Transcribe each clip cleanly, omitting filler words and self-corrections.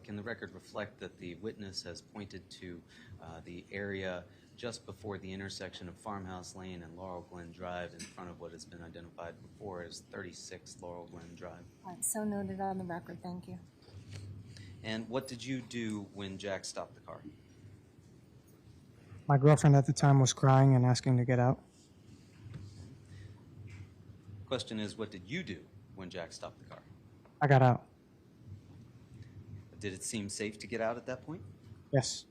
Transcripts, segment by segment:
can the record reflect that the witness has pointed to the area just before the intersection of Farmhouse Lane and Laurel Glen Drive in front of what has been identified before as 36 Laurel Glen Drive? So noted on the record, thank you. And what did you do when Jack stopped the car? My girlfriend at the time was crying and asking to get out. Question is, what did you do when Jack stopped the car? I got out. Did it seem safe to get out at that point? Yes.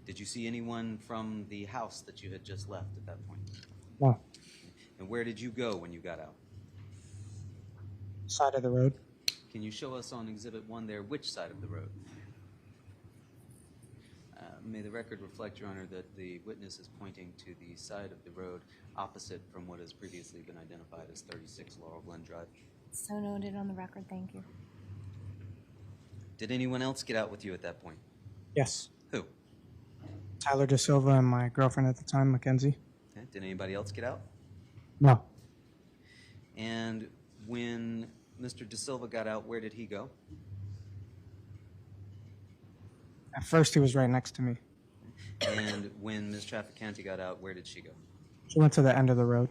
Did you see anyone from the house that you had just left at that point? No. And where did you go when you got out? Side of the road. Can you show us on Exhibit 1 there which side of the road? May the record reflect, Your Honor, that the witness is pointing to the side of the road opposite from what has previously been identified as 36 Laurel Glen Drive. So noted on the record, thank you. Did anyone else get out with you at that point? Yes. Who? Tyler De Silva and my girlfriend at the time, Mackenzie. Okay. Did anybody else get out? No. And when Mr. De Silva got out, where did he go? At first, he was right next to me. And when Ms. Trafficante got out, where did she go? She went to the end of the road.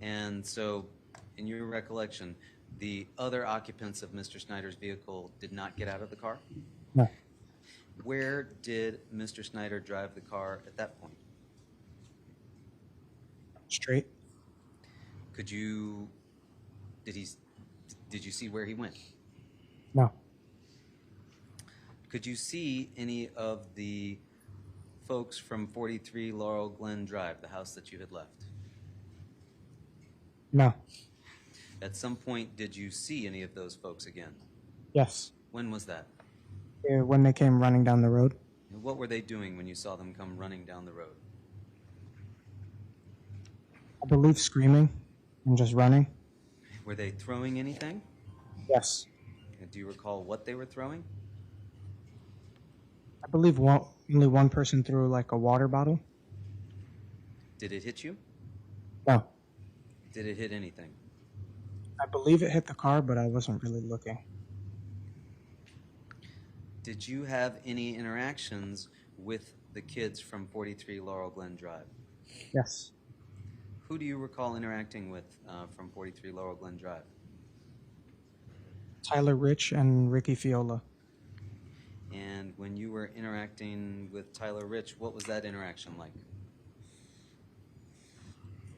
And so, in your recollection, the other occupants of Mr. Schneider's vehicle did not get out of the car? No. Where did Mr. Schneider drive the car at that point? Straight. Did you see where he went? No. Could you see any of the folks from 43 Laurel Glen Drive, the house that you had left? No. At some point, did you see any of those folks again? Yes. When was that? When they came running down the road. And what were they doing when you saw them come running down the road? I believe screaming and just running. Were they throwing anything? Yes. And do you recall what they were throwing? I believe only one person threw like a water bottle. Did it hit you? No. Did it hit anything? I believe it hit the car, but I wasn't really looking. Did you have any interactions with the kids from 43 Laurel Glen Drive? Yes. Who do you recall interacting with from 43 Laurel Glen Drive? Tyler Rich and Ricky Fiola. And when you were interacting with Tyler Rich, what was that interaction like?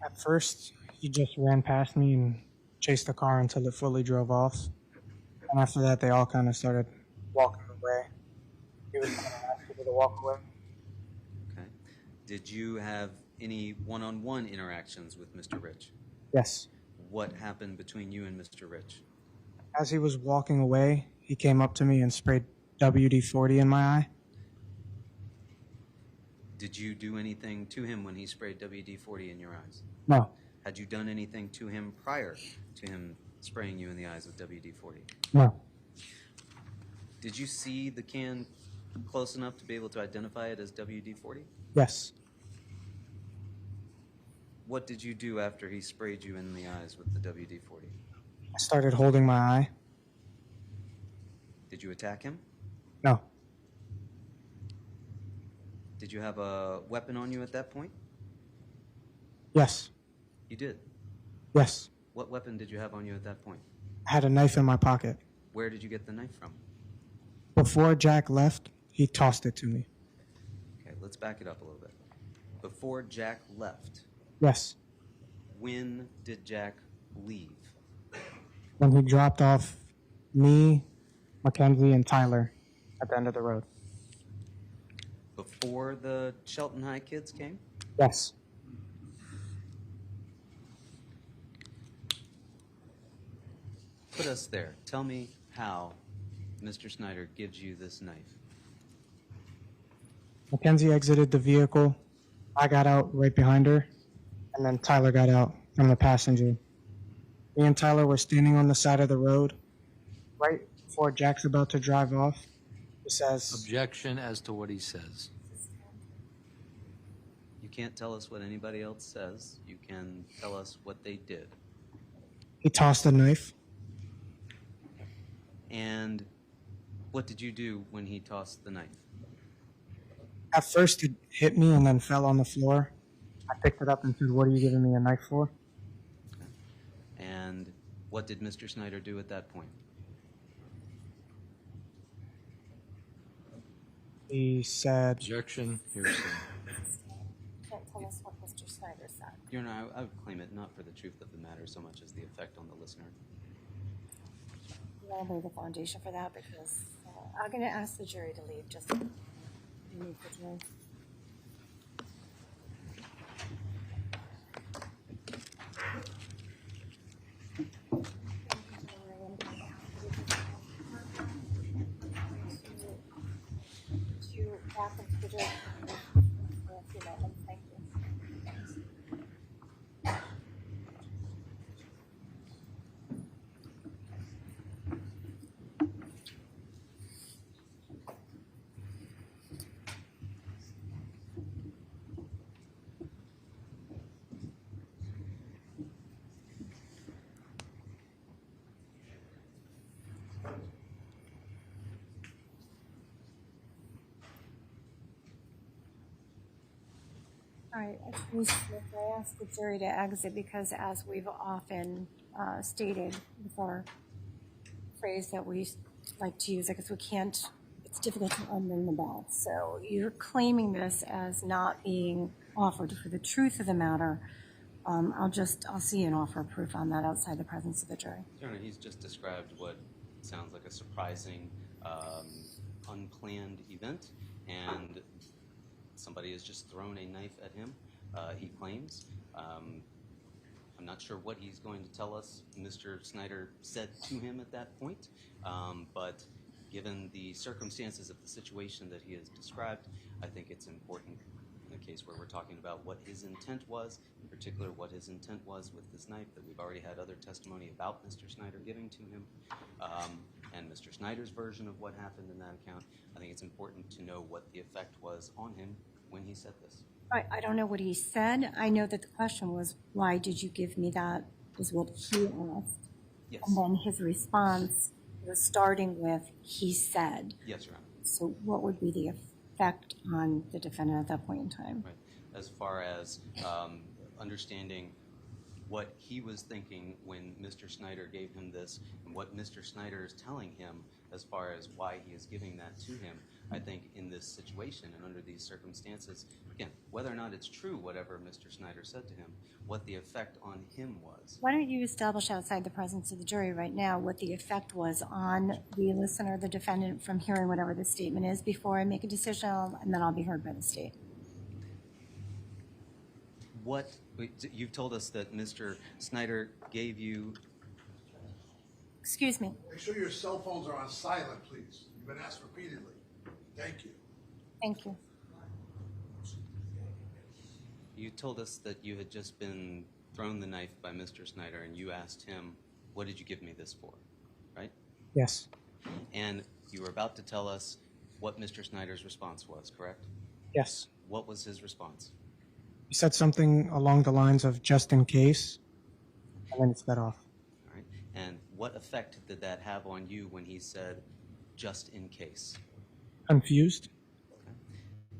At first, he just ran past me and chased the car until it fully drove off. And after that, they all kind of started walking away. He was kind of asked people to walk away. Okay. Did you have any one-on-one interactions with Mr. Rich? Yes. What happened between you and Mr. Rich? As he was walking away, he came up to me and sprayed WD-40 in my eye. Did you do anything to him when he sprayed WD-40 in your eyes? No. Had you done anything to him prior to him spraying you in the eyes with WD-40? No. Did you see the can close enough to be able to identify it as WD-40? Yes. What did you do after he sprayed you in the eyes with the WD-40? I started holding my eye. Did you attack him? No. Did you have a weapon on you at that point? Yes. You did? Yes. What weapon did you have on you at that point? I had a knife in my pocket. Where did you get the knife from? Before Jack left, he tossed it to me. Okay, let's back it up a little bit. Before Jack left, Yes. when did Jack leave? When he dropped off me, Mackenzie, and Tyler at the end of the road. Before the Shelton High kids came? Yes. Put us there. Tell me how Mr. Schneider gives you this knife. Mackenzie exited the vehicle. I got out right behind her, and then Tyler got out from the passenger. Me and Tyler were standing on the side of the road. Right before Jack's about to drive off, he says, Objection as to what he says. You can't tell us what anybody else says. You can tell us what they did. he tossed the knife. And What did you do when he tossed the knife? At first, it hit me and then fell on the floor. I picked it up and said, "What are you giving me a knife for?" And what did Mr. Schneider do at that point? He said, Objection, hearsay. Can't tell us what Mr. Schneider said. Your Honor, I would claim it not for the truth of the matter so much as the effect on the listener. You want to lay the foundation for that because I'm going to ask the jury to leave just to leave the jury. To back into the jury for a few moments. Thank you. All right, Attorney Smith, I ask the jury to exit because as we've often stated before, phrase that we like to use, I guess we can't, it's difficult to unring the bell. So you're claiming this as not being offered for the truth of the matter. I'll see an offer of proof on that outside the presence of the jury. Your Honor, he's just described what sounds like a surprising, unplanned event, and somebody has just thrown a knife at him, he claims. I'm not sure what he's going to tell us Mr. Schneider said to him at that point, but given the circumstances of the situation that he has described, I think it's important in a case where we're talking about what his intent was, in particular what his intent was with this knife, that we've already had other testimony about Mr. Schneider giving to him, and Mr. Schneider's version of what happened in that account. I think it's important to know what the effect was on him when he said this. I don't know what he said. I know that the question was, why did you give me that, is what he asked. Yes. And then his response was starting with, he said. Yes, Your Honor. So what would be the effect on the defendant at that point in time? Right. As far as understanding what he was thinking when Mr. Schneider gave him this and what Mr. Schneider is telling him as far as why he is giving that to him, I think in this situation and under these circumstances, again, whether or not it's true, whatever Mr. Schneider said to him, what the effect on him was. Why don't you establish outside the presence of the jury right now what the effect was on the listener, the defendant, from hearing whatever the statement is before I make a decision, and then I'll be heard by the state. You've told us that Mr. Schneider gave you. Excuse me. Make sure your cell phones are on silent, please. You've been asked repeatedly. Thank you. Thank you. You told us that you had just been thrown the knife by Mr. Schneider, and you asked him, what did you give me this for, right? Yes. And you were about to tell us what Mr. Schneider's response was, correct? Yes. What was his response? He said something along the lines of "just in case," and then it sped off. All right. And what effect did that have on you when he said, just in case? Confused. Okay.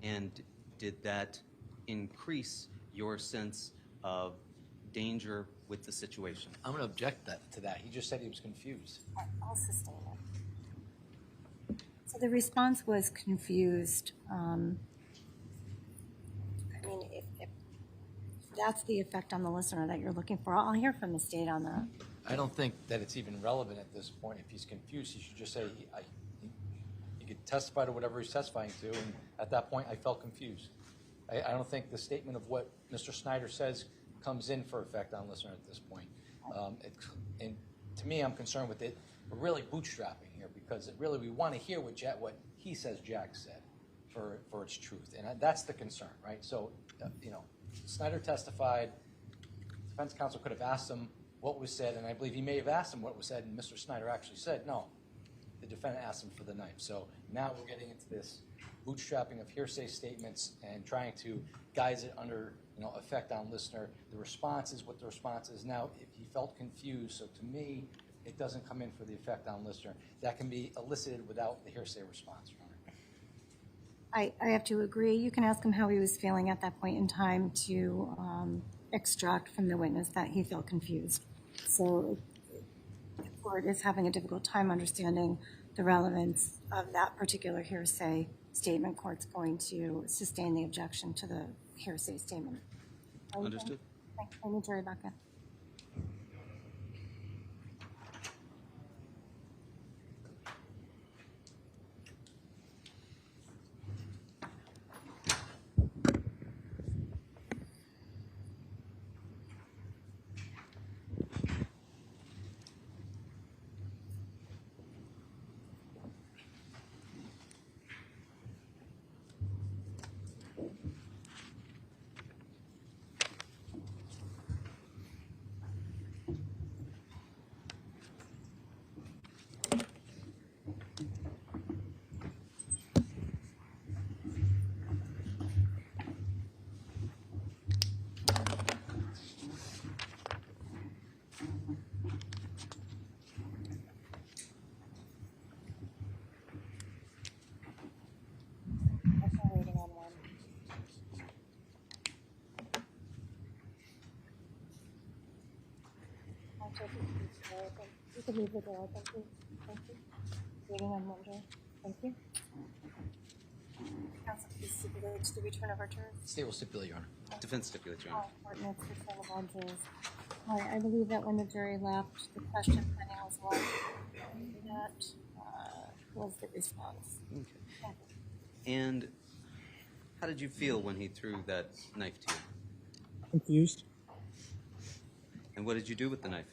And did that increase your sense of danger with the situation? I'm going to object to that. He just said he was confused. I'll sustain it. So the response was confused. I mean, if that's the effect on the listener that you're looking for, I'll hear from the state on that. I don't think that it's even relevant at this point. If he's confused, he should just say, he could testify to whatever he's testifying to, and at that point, I felt confused. I don't think the statement of what Mr. Schneider says comes in for effect on listener at this point. And to me, I'm concerned with it. We're really bootstrapping here because we want to hear what he says Jack said for its truth, and that's the concern, right? So, Schneider testified. Defense counsel could have asked him what was said, and I believe he may have asked him what was said, and Mr. Schneider actually said no. The defendant asked him for the knife. So now we're getting into this bootstrapping of hearsay statements and trying to guise it under effect on listener. The response is what the response is. Now, if he felt confused, so to me, it doesn't come in for the effect on listener. That can be elicited without the hearsay response, Your Honor. I have to agree. You can ask him how he was feeling at that point in time to extract from the witness that he felt confused. So the court is having a difficult time understanding the relevance of that particular hearsay statement. Court's going to sustain the objection to the hearsay statement. Understood. Thanks. I need jury back in. You can leave the door open, please. Thank you. Waiting on one door. Thank you. Counsel, please stipulate to the return of our jurors. State will stipulate, Your Honor. Defense stipulates, Your Honor. Ordinance return of all jurors. All right, I believe that when the jury left, the question pending was what? That was the response. Okay. And how did you feel when he threw that knife to you? Confused. And what did you do with the knife?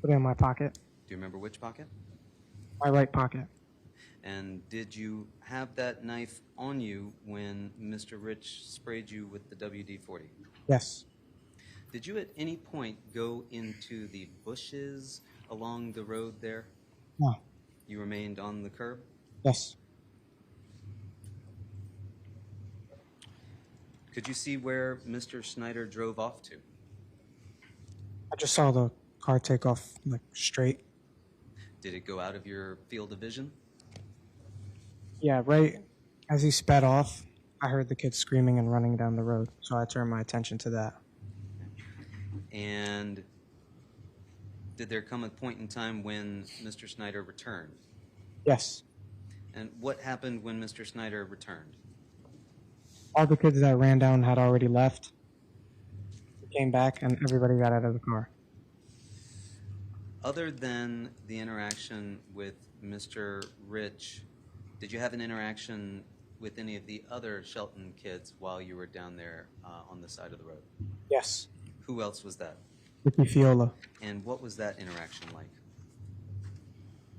Put it in my pocket. Do you remember which pocket? My right pocket. And did you have that knife on you when Mr. Rich sprayed you with the WD-40? Yes. Did you at any point go into the bushes along the road there? No. You remained on the curb? Yes. Could you see where Mr. Schneider drove off to? I just saw the car take off like straight. Did it go out of your field of vision? Yeah, right as he sped off, I heard the kids screaming and running down the road, so I turned my attention to that. And did there come a point in time when Mr. Schneider returned? Yes. And what happened when Mr. Schneider returned? All the kids that ran down had already left. He came back and everybody got out of the car. Other than the interaction with Mr. Rich, did you have an interaction with any of the other Shelton kids while you were down there on the side of the road? Yes. Who else was that? Ricky Fiola. And what was that interaction like?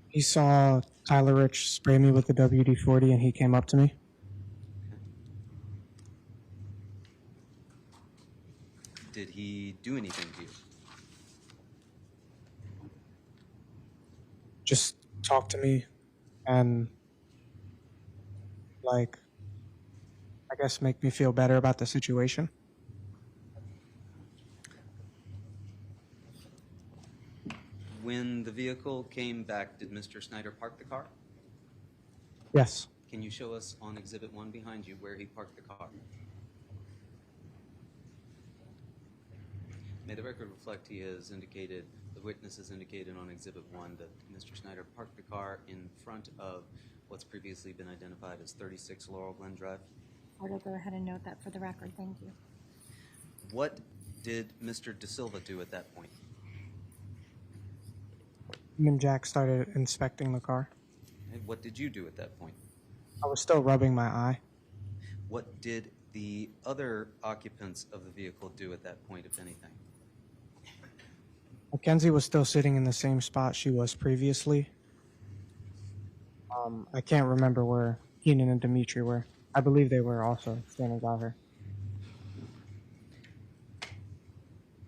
He saw Tyler Rich spray me with the WD-40 and he came up to me. Did he do anything to you? Just talk to me and, like, I guess make me feel better about the situation. When the vehicle came back, did Mr. Schneider park the car? Yes. Can you show us on Exhibit 1 behind you where he parked the car? May the record reflect he has indicated, the witness has indicated on Exhibit 1 that Mr. Schneider parked the car in front of what's previously been identified as 36 Laurel Glen Drive. Court will go ahead and note that for the record. Thank you. What did Mr. De Silva do at that point? Me and Jack started inspecting the car. And what did you do at that point? I was still rubbing my eye. What did the other occupants of the vehicle do at that point, if anything? Mackenzie was still sitting in the same spot she was previously. I can't remember where Keenan and Dimitri were. I believe they were also standing by her.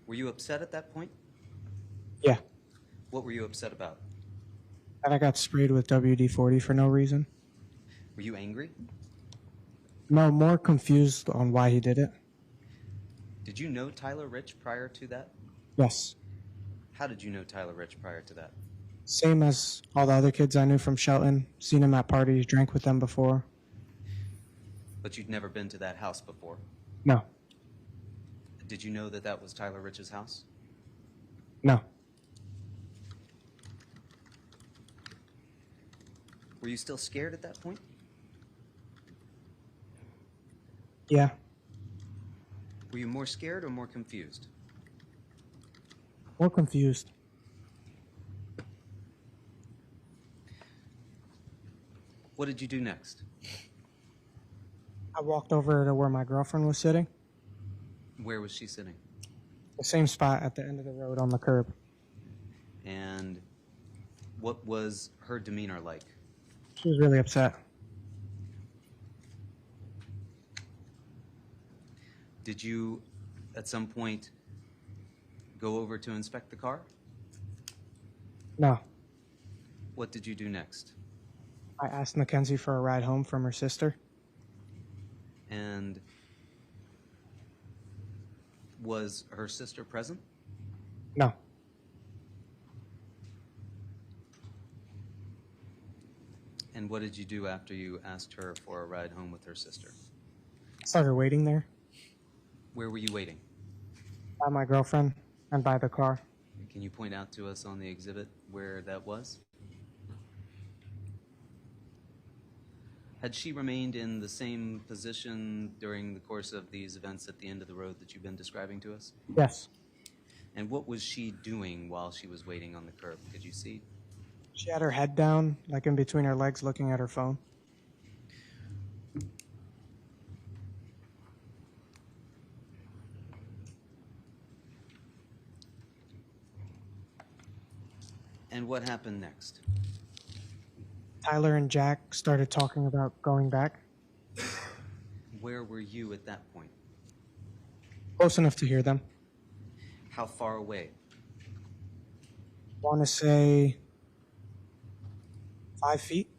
Were you upset at that point? Yeah. What were you upset about? And I got sprayed with WD-40 for no reason. Were you angry? No, more confused on why he did it. Did you know Tyler Rich prior to that? Yes. How did you know Tyler Rich prior to that? Same as all the other kids I knew from Shelton. Seen them at parties, drank with them before. But you'd never been to that house before. No, Did you know that that was Tyler Rich's house? no. Were you still scared at that point? Yeah, Were you more scared or more confused? more confused. What did you do next? I walked over to where my girlfriend was sitting, Where was she sitting? the same spot at the end of the road on the curb. And what was her demeanor like? She was really upset. Did you, at some point, go over to inspect the car? No, What did you do next? I asked Mackenzie for a ride home from her sister. And was her sister present? No, And what did you do after you asked her for a ride home with her sister? I started waiting there Where were you waiting? by my girlfriend and by the car. Can you point out to us on the exhibit where that was? Had she remained in the same position during the course of these events at the end of the road that you've been describing to us? Yes, And what was she doing while she was waiting on the curb? Could you see? she had her head down, like in between her legs, looking at her phone. And what happened next? Tyler and Jack started talking about going back. Where were you at that point? Close enough to hear them. How far away? Want to say 5 feet?